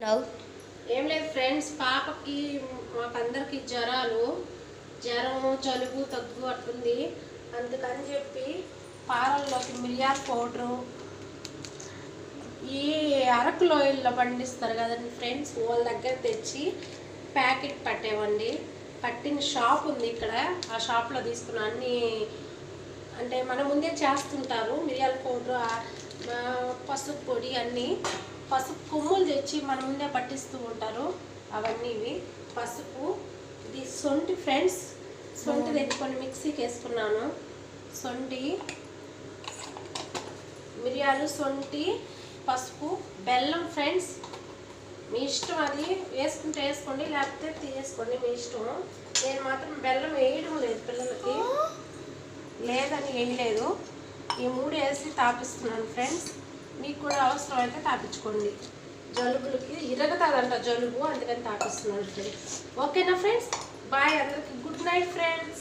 Love ఏం లేదు friends, పాపకి మాకందరికి జ్వరం జలుబు తగ్గు అట్టుంది. అందుకని చెప్పి పాలల్లోకి మిరియాల పౌడరు ఈ అరకు లోయల్లో పండిస్తారు కదండి ఫ్రెండ్స్, వాళ్ళ దగ్గర తెచ్చి ప్యాకెట్ పట్టేవండి. పట్టిన షాప్ ఉంది ఇక్కడ, ఆ షాప్లో తీసుకున్న అన్నీ అంటే మన ముందే చేస్తుంటారు. మిరియాల పౌడరు, పసుపు పొడి, అన్నీ పసుపు కొమ్ములు తెచ్చి మన ముందే పట్టిస్తూ ఉంటారు. అవన్నీ ఇవి పసుపు, ఇది సొంటి ఫ్రెండ్స్, సొంటి తెచ్చుకొని మిక్సీకి వేసుకున్నాను. సొంటి, మిరియాలు, సొంటి, పసుపు, బెల్లం ఫ్రెండ్స్ మీ ఇష్టం, అది వేసుకుంటే వేసుకోండి, లేకపోతే తీసుకోండి, మీ ఇష్టం. నేను మాత్రం బెల్లం వేయడం లేదు, పిల్లలకి లేదని వేయలేదు. ఈ మూడు వేసి తాపిస్తున్నాను ఫ్రెండ్స్. మీకు కూడా అవసరం అయితే తాపించుకోండి. జలుబులకి ఇరగతాదంట జలుబు, అందుకని తాపిస్తున్నాను ఫ్రెండ్స్. ఓకేనా ఫ్రెండ్స్, బాయ్, అందరికి గుడ్ నైట్ ఫ్రెండ్స్.